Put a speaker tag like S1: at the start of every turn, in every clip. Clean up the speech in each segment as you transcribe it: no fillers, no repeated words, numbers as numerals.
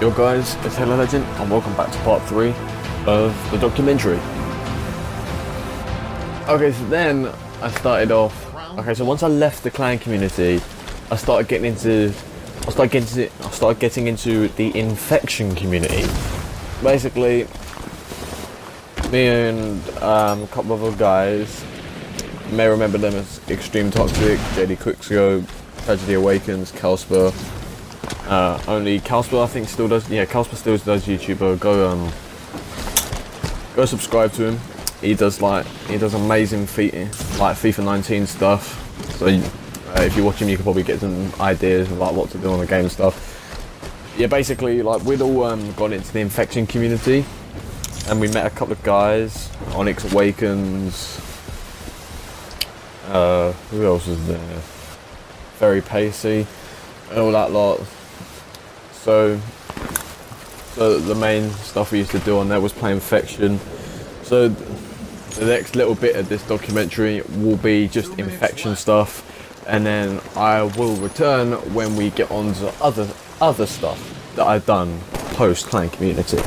S1: Yo guys, it's Halo Legend and welcome back to part 3 of the documentary. Okay, so then I started off. Okay, so once I left the clan community, I started getting into the infection community. Basically, me and a couple of other guys, you may remember them as Extreme Toxic, JD Quickscope, Tragedy Awakens, Calsper. Only Calsper I think still does. Yeah, Calsper still does YouTube. Go subscribe to him. He does amazing FIFA 19 stuff. So if you watch him, you can probably get some ideas of like what to do on the game and stuff. Yeah, basically like we'd all got into the infection community, and we met a couple of guys. Onyx Awakens. Who else was there? Very Pacey, and all that lot. So the main stuff we used to do on there was play infection. So the next little bit of this documentary will be just infection stuff, and then I will return when we get on to other stuff that I've done post clan community.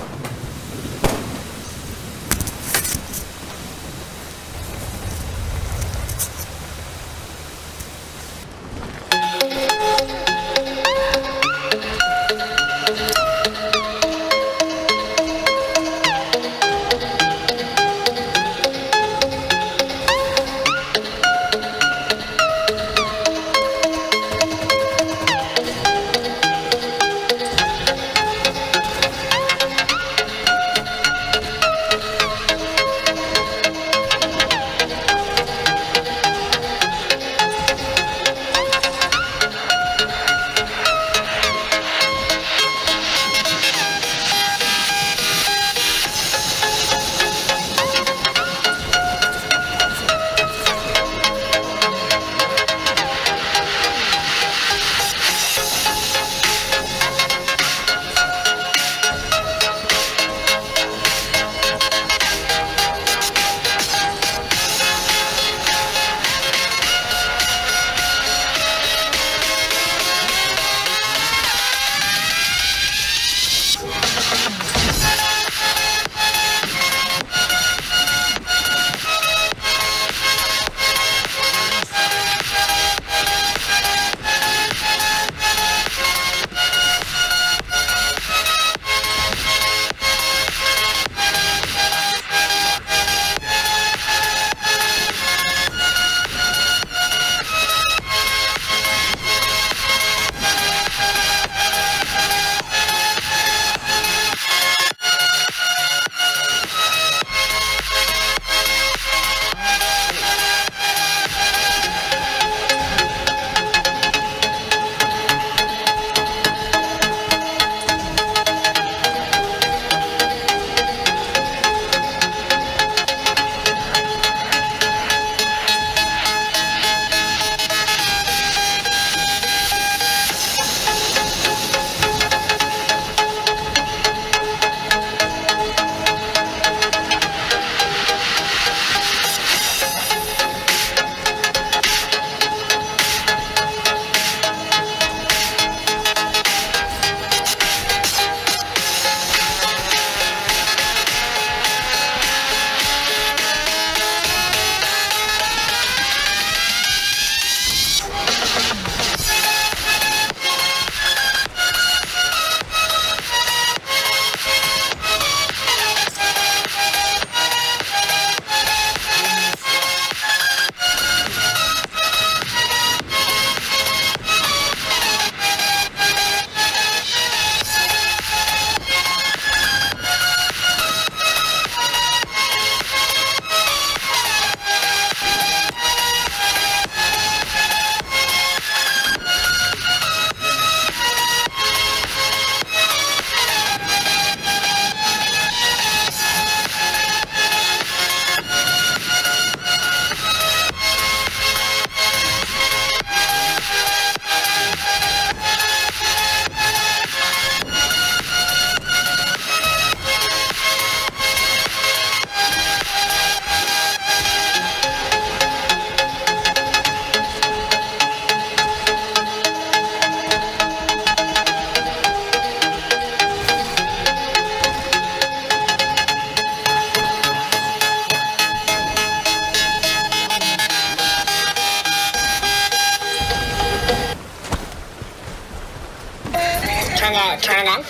S2: turn it on.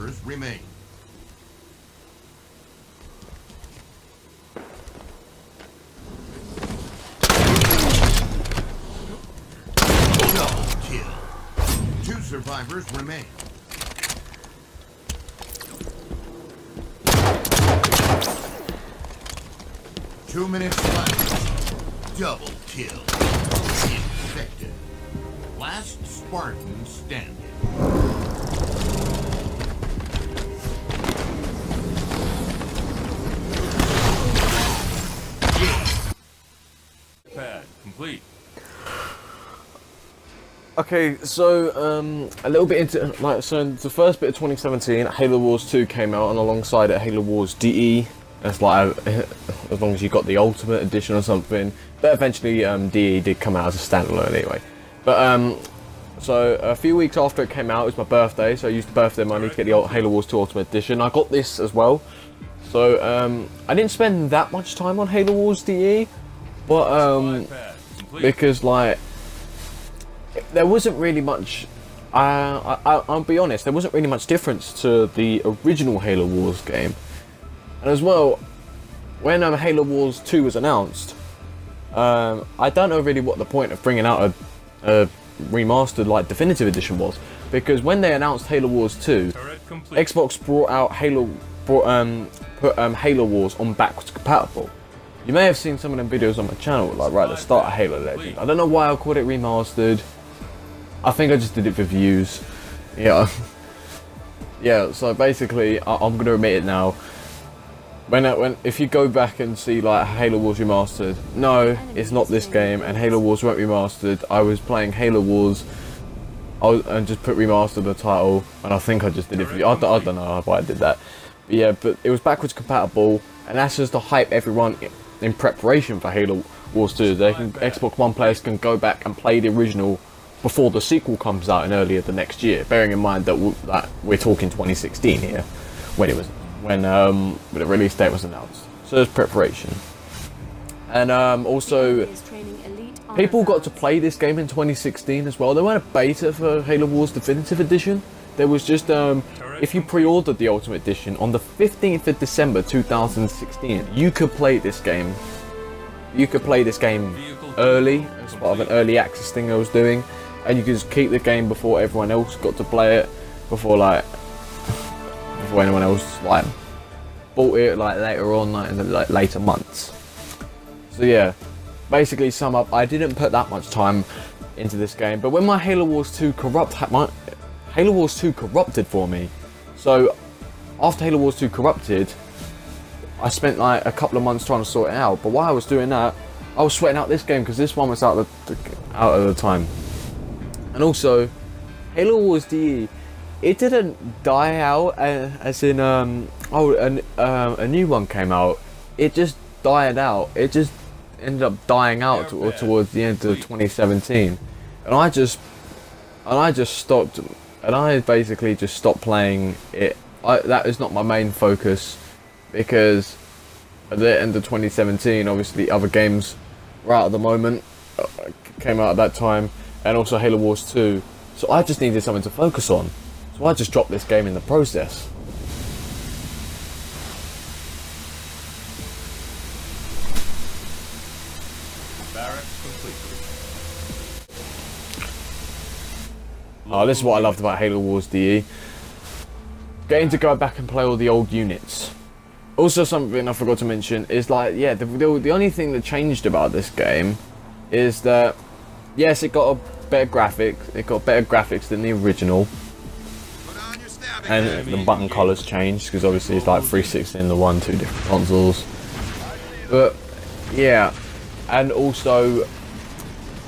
S2: survivors remain. Double kill. 2 survivors remain. Two minutes left. Double kill. Infected. Last Spartan standing.
S3: Pad complete.
S1: Okay, so a little bit into so the first bit of 2017, Halo Wars 2 came out, and alongside it, Halo Wars DE. That's like as long as you got the Ultimate Edition or something. But eventually, DE did come out as a standalone anyway. But so a few weeks after it came out, it was my birthday, so I used the birthday money to get the old Halo Wars 2 Ultimate Edition. I got this as well. So I didn't spend that much time on Halo Wars DE, but because like there wasn't really much. I'll be honest, there wasn't really much difference to the original Halo Wars game. And as well, when Halo Wars 2 was announced, I don't know really what the point of bringing out a remastered like definitive edition was, because when they announced Halo Wars 2, Xbox brought out put Halo Wars on backwards compatible. You may have seen some of them videos on my channel, like right at the start of Halo Legend. I don't know why I called it remastered. I think I just did it for views. Yeah. Yeah, so basically, I'm gonna admit it now. If you go back and see like Halo Wars Remastered, no, it's not this game, and Halo Wars weren't remastered. I was playing Halo Wars, and just put remastered the title, and I think I just did it for you. I don't know why I did that. But yeah, but it was backwards compatible, and that's just to hype everyone in preparation for Halo Wars 2. Xbox One players can go back and play the original before the sequel comes out in earlier the next year. Bearing in mind that we're talking 2016 here, when the release date was announced. So there's preparation. And also, people got to play this game in 2016 as well. There weren't a beta for Halo Wars Definitive Edition. There was just, if you pre-ordered the Ultimate Edition on the 15th of December 2016, you could play this game. You could play this game early, as part of an early access thing I was doing. And you could just keep the game before everyone else got to play it, before anyone else like bought it like later on, like in the later months. So yeah, basically sum up, I didn't put that much time into this game, but when my Halo Wars 2 Halo Wars 2 corrupted for me. So after Halo Wars 2 corrupted, I spent like a couple of months trying to sort it out. But while I was doing that, I was sweating out this game because this one was out of the time. And also, Halo Wars DE, it didn't die out as in a new one came out. It just died out. It just ended up dying out towards the end of 2017, and I just stopped. And I basically just stopped playing it. That is not my main focus, because at the end of 2017, obviously other games were out at the moment, came out at that time, and also Halo Wars 2. So I just needed something to focus on. So I just dropped this game in the process. Oh, this is what I loved about Halo Wars DE. Getting to go back and play all the old units. Also, something I forgot to mention is like, yeah, the only thing that changed about this game is that, yes, it got a better graphics. It got better graphics than the original. And the button colours changed, because obviously it's like 360 in the 2 different consoles. But yeah, and also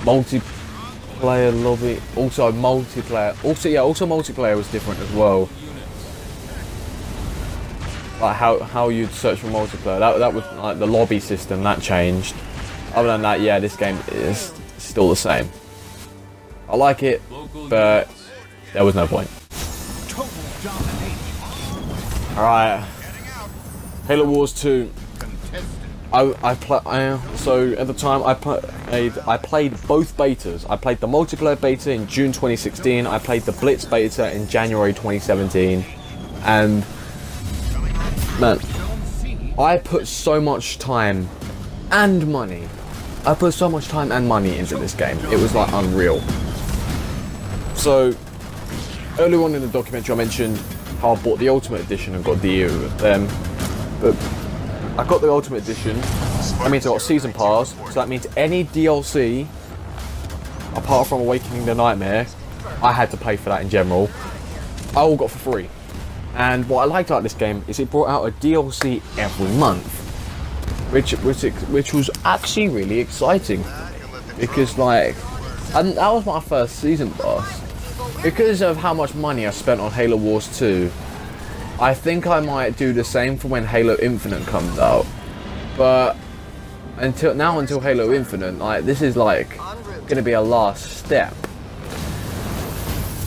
S1: multiplayer lobby, also multiplayer was different as well. Like how you'd search for multiplayer, that was like the lobby system that changed. Other than that, yeah, this game is still the same. I like it, but there was no point. Alright, Halo Wars 2. So at the time I played both betas. I played the multiplayer beta in June 2016. I played the Blitz beta in January 2017, And man, I put so much time and money. I put so much time and money into this game. It was like unreal. So earlier on in the documentary, I mentioned how I bought the Ultimate Edition and got the year with them. But I got the Ultimate Edition. That means I got a Season Pass. So that means any DLC, apart from Awakening the Nightmare, I had to pay for that in general. I all got for free. And what I liked about this game is it brought out a DLC every month, which was actually really exciting, because like, and that was my first season pass. Because of how much money I spent on Halo Wars 2, I think I might do the same for when Halo Infinite comes out. But until Halo Infinite, like, this is like gonna be a last step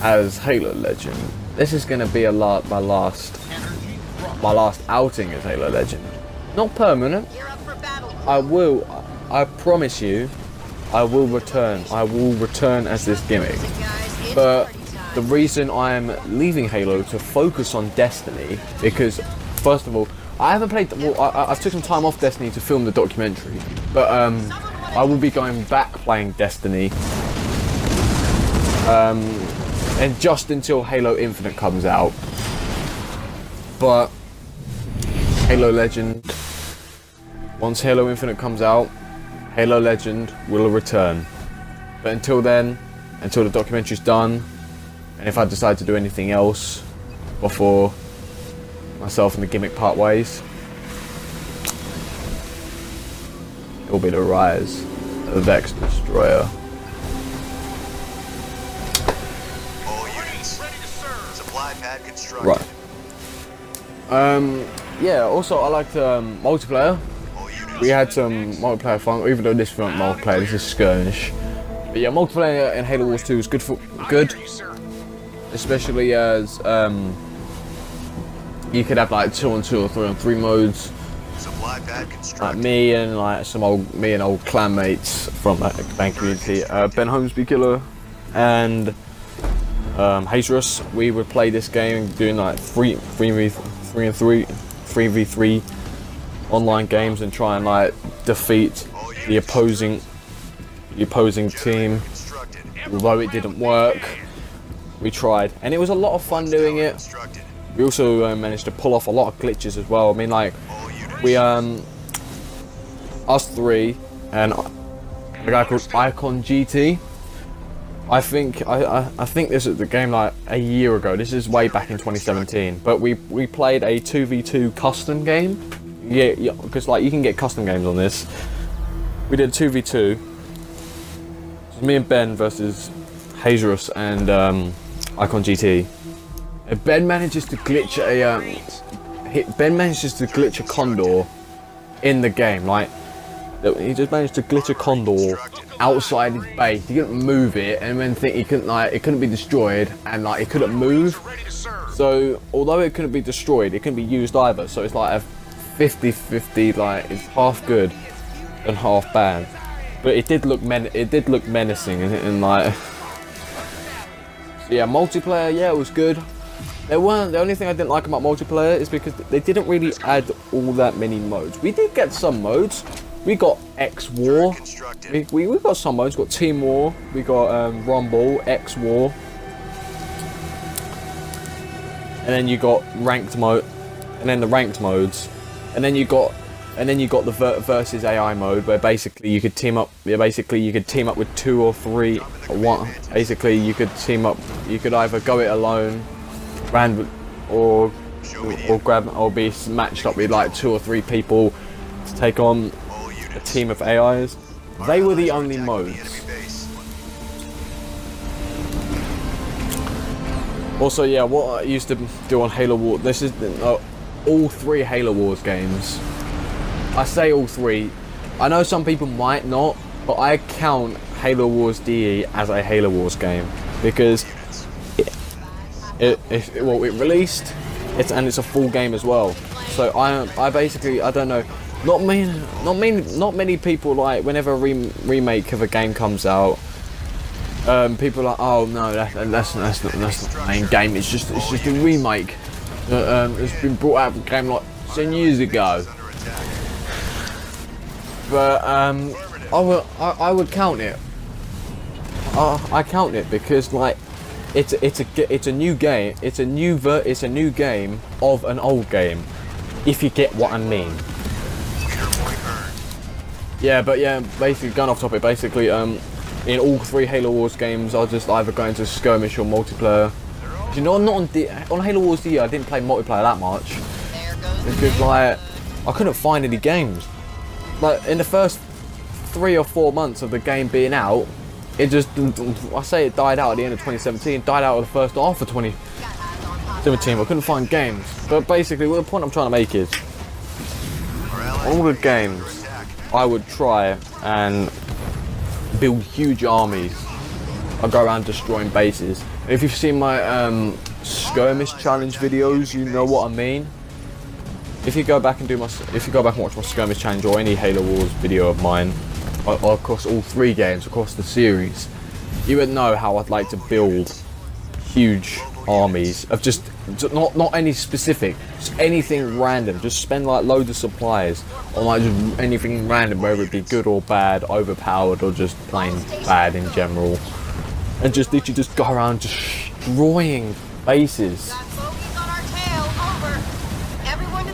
S1: as Halo Legend. This is gonna be my last outing as Halo Legend. Not permanent. I promise you, I will return. I will return as this gimmick. But the reason I'm leaving Halo to focus on Destiny, because first of all, I haven't played. Well, I took some time off Destiny to film the documentary, but I will be going back playing Destiny. And just until Halo Infinite comes out. But Halo Legend, once Halo Infinite comes out, Halo Legend will return. But until then, until the documentary's done, and if I decide to do anything else before myself and the gimmick part ways, it will be the rise of the Vex Destroyer. Right. Yeah, also I liked multiplayer. We had some multiplayer fun, even though this isn't multiplayer, this is skirmish. But yeah, multiplayer in Halo Wars 2 is good. Especially as you could have like 2-on-2 or 3-on-3 modes. Like me and old clan mates from that band community, Ben Holmesby Killer and Hazerus, we would play this game doing like 3v3 online games and try and like defeat the opposing team. Although it didn't work, we tried, and it was a lot of fun doing it. We also managed to pull off a lot of glitches as well. I mean, like, we us three and a guy called Icon GT. I think this is the game like a year ago. This is way back in 2017. But we played a 2v2 custom game. Yeah, because like you can get custom games on this. We did 2v2. So me and Ben versus Hazerus and Icon GT. And Ben manages to glitch a Condor in the game. Like, he just managed to glitch a Condor outside his base. He couldn't move it, and then think it couldn't be destroyed, and like it couldn't move. So although it couldn't be destroyed, it couldn't be used either. So it's like a 50-50, like it's half good and half bad. But it did look menacing, and like, so yeah, multiplayer, yeah, it was good. The only thing I didn't like about multiplayer is because they didn't really add all that many modes. We did get some modes. We got X War. We got some modes. We got Team War. We got Rumble, X War, and then you got ranked mode, and then the ranked modes, and then you got the versus AI mode, where basically you could team up. Yeah, basically you could team up with 2 or 3. One. Basically you could team up. You could either go it alone, or grab, or be matched up with like 2 or 3 people to take on a team of AIs. They were the only modes. Also, yeah, what I used to do on Halo Wars, this is all 3 Halo Wars games. I say all 3. I know some people might not, but I count Halo Wars DE as a Halo Wars game because it released, it's a full game as well. So I basically, I don't know. Not many people, like, whenever a remake of a game comes out, people are like, oh no, that's not the main game. It's just a remake. It's been brought out of the game like 10 years ago. But I would count it. I count it because like it's a new game. It's a new game of an old game. If you get what I mean. Yeah, but yeah, basically going off topic. Basically, in all 3 Halo Wars games, I just either go into skirmish or multiplayer. You know, I'm not on Halo Wars D. I didn't play multiplayer that much because like I couldn't find any games. Like in the first 3 or 4 months of the game being out, it just, I say it died out at the end of 2017, died out of the first half of 2017. I couldn't find games. But basically, what the point I'm trying to make is, all the games, I would try and build huge armies. I go around destroying bases. If you've seen my skirmish challenge videos, you know what I mean. If you go back and watch my skirmish challenge or any Halo Wars video of mine, or across all 3 games, across the series, you would know how I'd like to build huge armies of just not any specific, just anything random. Just spend like loads of supplies on like just anything random, whether it be good or bad, overpowered or just plain bad in general, and just literally just go around destroying bases.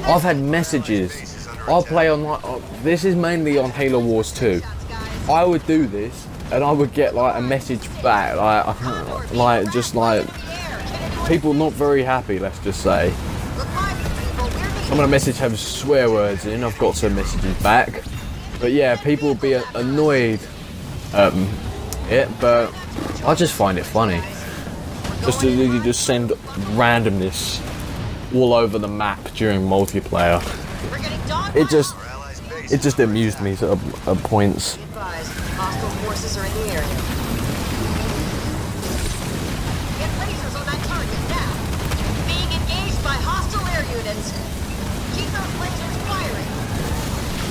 S1: I've had messages. I'll play on like this is mainly on Halo Wars 2. I would do this and I would get like a message back, like just like people not very happy, let's just say. Some of the messages have swear words in. I've got some messages back, but yeah, people will be annoyed but I just find it funny just to really just send randomness all over the map during multiplayer. It just amused me at points.
S3: Hostile forces are in the area. Get lasers on that target now. Being engaged by hostile air units. Keep those lasers firing.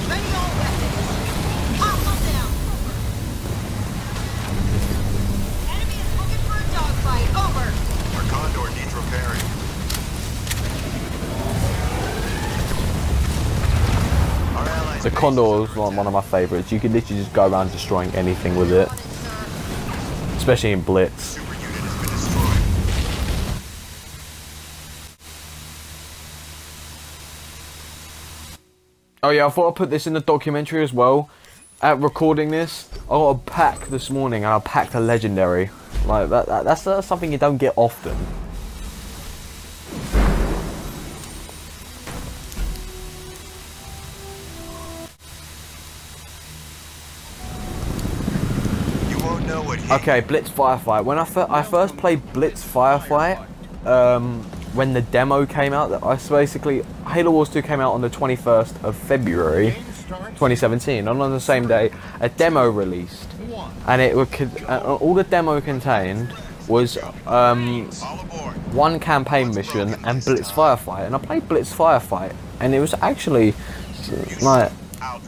S3: Ready all weapons. Hostile down. Enemy is looking for a dogfight. Over.
S4: Our Condor needs repairing.
S1: The Condor is one of my favourites. You can literally just go around destroying anything with it, especially in Blitz.
S4: Super unit has been destroyed.
S1: Oh yeah, I thought I'd put this in the documentary as well. At recording this, I got a pack this morning and I packed a legendary. Like that's something you don't get often. Okay, Blitz Firefight. When I first played Blitz Firefight, when the demo came out, Halo Wars 2 came out on the 21st of February 2017, and on the same day a demo released, and all the demo contained was one campaign mission and Blitz Firefight, and I played Blitz Firefight, and it was actually like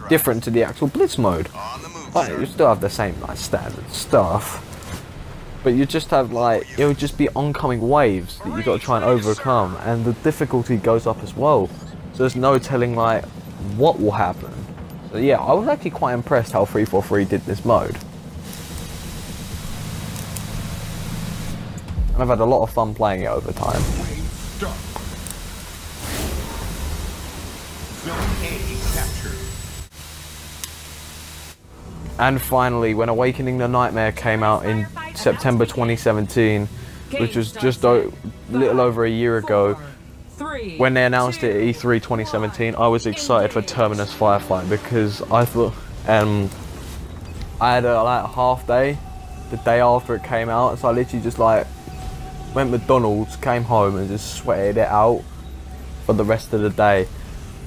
S1: different to the actual Blitz mode. Like, you still have the same like standard stuff, but you just have like, it would just be oncoming waves that you got to try and overcome, and the difficulty goes up as well, so there's no telling like what will happen. So yeah, I was actually quite impressed how 343 did this mode, and I've had a lot of fun playing it over time.
S2: Zone A captured.
S1: And finally, when Awakening the Nightmare came out in September 2017, which was just a little over a year ago, when they announced it at E3 2017, I was excited for Terminus Firefight because I thought I had a half day the day after it came out, so I literally just like went to McDonald's, came home and just sweated it out for the rest of the day.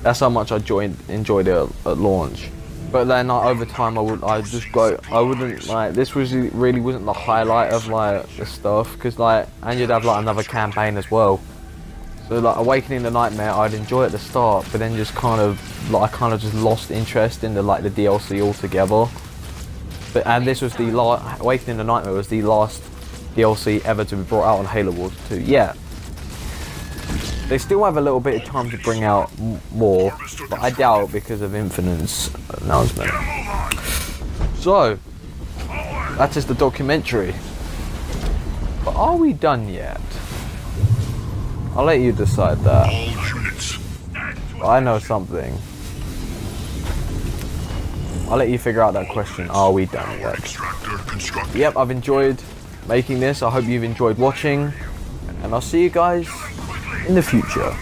S1: That's how much I enjoyed it at launch. But then like, over time I wouldn't like, this really wasn't the highlight of like the stuff, because like, and you'd have like another campaign as well. So like Awakening the Nightmare I'd enjoy at the start, but then just kind of just lost interest in the DLC altogether. And this was the Awakening the Nightmare was the last DLC ever to be brought out on Halo Wars 2. Yeah. They still have a little bit of time to bring out more, but I doubt because of Infinite's announcement. So, that is the documentary. But are we done yet? I'll let you decide that.
S4: All units.
S1: I know something. I'll let you figure out that question. Are we done yet?
S4: Extractor constructed.
S1: Yep, I've enjoyed making this. I hope you've enjoyed watching. And I'll see you guys in the future.